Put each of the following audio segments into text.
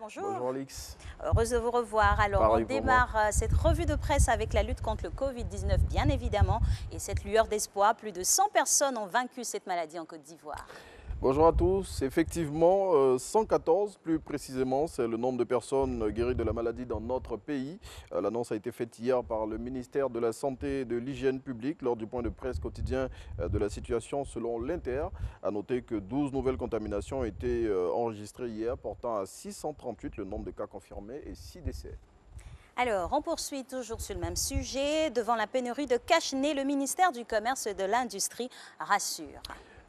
bonjour. Bonjour Alix. Heureuse de vous revoir. Alors, on démarre cette revue de presse avec la lutte contre le Covid-19, bien évidemment. Et cette lueur d'espoir, plus de 100 personnes ont vaincu cette maladie en Côte d'Ivoire. Bonjour à tous. Effectivement, 114 plus précisément, c'est le nombre de personnes guéries de la maladie dans notre pays. L'annonce a été faite hier par le ministère de la Santé et de l'Hygiène publique lors du point de presse quotidien de la situation selon l'Inter. À noter que 12 nouvelles contaminations ont été enregistrées hier, portant à 638 le nombre de cas confirmés et 6 décès. Alors, on poursuit toujours sur le même sujet. Devant la pénurie de cache-nez, le ministère du Commerce et de l'Industrie rassure.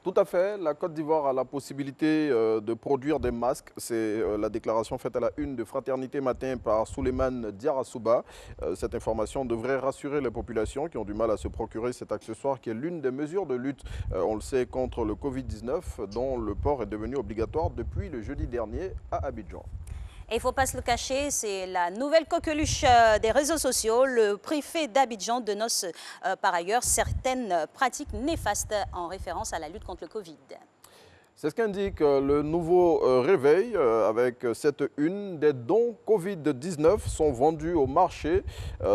Tout à fait. La Côte d'Ivoire a la possibilité de produire des masques. C'est la déclaration faite à la une de Fraternité Matin par Souleymane Diarra-Souba. Cette information devrait rassurer les populations qui ont du mal à se procurer cet accessoire qui est l'une des mesures de lutte, on le sait, contre le Covid-19 dont le port est devenu obligatoire depuis le jeudi dernier à Abidjan. Et il ne faut pas se le cacher, c'est la nouvelle coqueluche des réseaux sociaux. Le préfet d'Abidjan dénonce par ailleurs certaines pratiques néfastes en référence à la lutte contre le Covid. C'est ce qu'indique le nouveau réveil avec cette une. Des dons Covid-19 sont vendus au marché.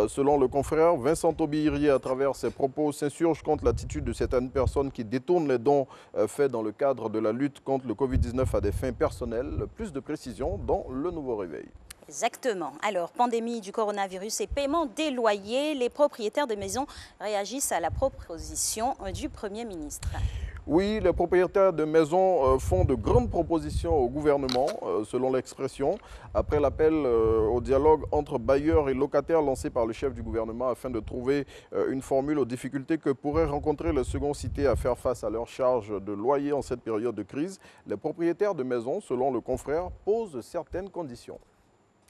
Selon le confrère, Vincent Aubirier, à travers ses propos, s'insurge contre l'attitude de certaines personnes qui détournent les dons faits dans le cadre de la lutte contre le Covid-19 à des fins personnelles. Plus de précisions dans le nouveau réveil. Exactement. Alors, pandémie du coronavirus et paiement des loyers, les propriétaires de maisons réagissent à la proposition du Premier ministre. Oui, les propriétaires de maisons font de grandes propositions au gouvernement, selon l'expression, après l'appel au dialogue entre bailleurs et locataires lancé par le chef du gouvernement afin de trouver une formule aux difficultés que pourraient rencontrer les seconds cités à faire face à leurs charges de loyer en cette période de crise. Les propriétaires de maisons, selon le confrère, posent certaines conditions.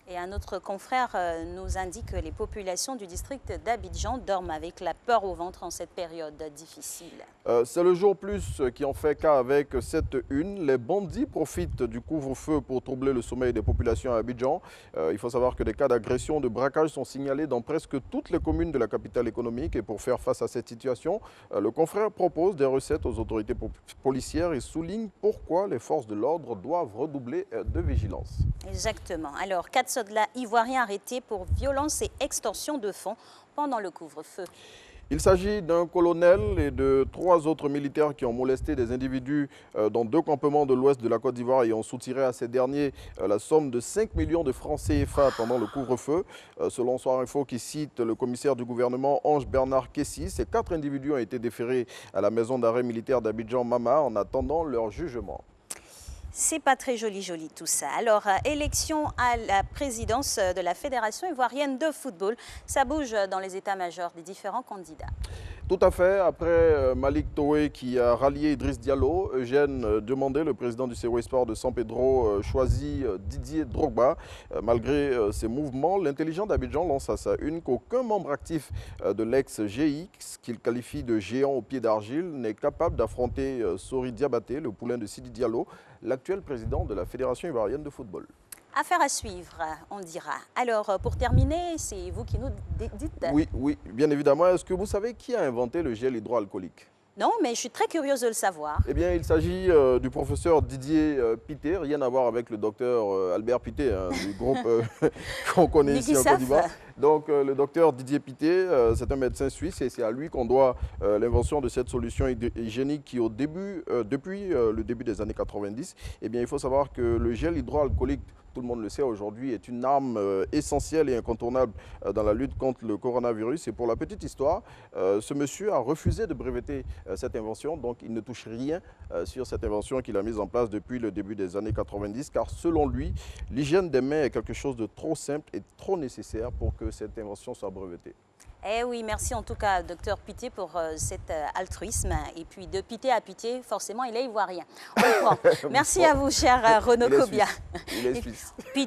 Et un autre confrère nous indique que les populations du district d'Abidjan dorment avec la peur au ventre en cette période difficile. C'est le jour plus qui en fait cas avec cette une. Les bandits profitent du couvre-feu pour troubler le sommeil des populations à Abidjan. Il faut savoir que des cas d'agression, de braquage sont signalés dans presque toutes les communes de la capitale économique. Et pour faire face à cette situation, le confrère propose des recettes aux autorités policières et souligne pourquoi les forces de l'ordre doivent redoubler de vigilance. Exactement. Alors, 4 soldats ivoiriens arrêtés pour violence et extorsion de fonds pendant le couvre-feu. Il s'agit d'un colonel et de 3 autres militaires qui ont molesté des individus dans 2 campements de l'ouest de la Côte d'Ivoire et ont soutiré à ces derniers la somme de 5 millions de francs CFA pendant le couvre-feu. Selon Soir Info qui cite le commissaire du gouvernement Ange Bernard Kessi, ces 4 individus ont été déférés à la maison d'arrêt militaire d'Abidjan Mama en attendant leur jugement. C'est pas très joli tout ça. Alors, élection à la présidence de la Fédération ivoirienne de football, ça bouge dans les états-majors des différents candidats. Tout à fait. Après Malik Toé qui a rallié Idriss Diallo, Eugène Demandé, le président du COE Sport de San Pedro, choisit Didier Drogba. Malgré ces mouvements, l'intelligent d'Abidjan lance à sa une qu'aucun membre actif de l'ex-GX, qu'il qualifie de géant au pied d'argile, n'est capable d'affronter Sori Diabaté, le poulain de Sidi Diallo, l'actuel président de la Fédération ivoirienne de football. Affaire à suivre, on dira. Alors, pour terminer, c'est vous qui nous dites. Oui, bien évidemment. Est-ce que vous savez qui a inventé le gel hydroalcoolique ? Non, mais je suis très curieuse de le savoir. Eh bien, il s'agit du professeur Didier Pité, rien à voir avec le docteur Albert Pité, du groupe qu'on connaît ici en Côte d'Ivoire. Donc, le docteur Didier Pité, c'est un médecin suisse et c'est à lui qu'on doit l'invention de cette solution hygiénique qui, depuis le début des années 90, eh bien, il faut savoir que le gel hydroalcoolique, tout le monde le sait aujourd'hui, est une arme essentielle et incontournable dans la lutte contre le coronavirus. Et pour la petite histoire, ce monsieur a refusé de breveter cette invention, donc il ne touche rien sur cette invention qu'il a mise en place depuis le début des années 90, car selon lui, l'hygiène des mains est quelque chose de trop simple et trop nécessaire pour que cette invention soit brevetée. Eh oui, merci en tout cas, docteur Pité, pour cet altruisme. Et puis de Pité à Pité, forcément, il est ivoirien. On le prend. Merci à vous, cher Renaud Kobia. Il est suisse. Pité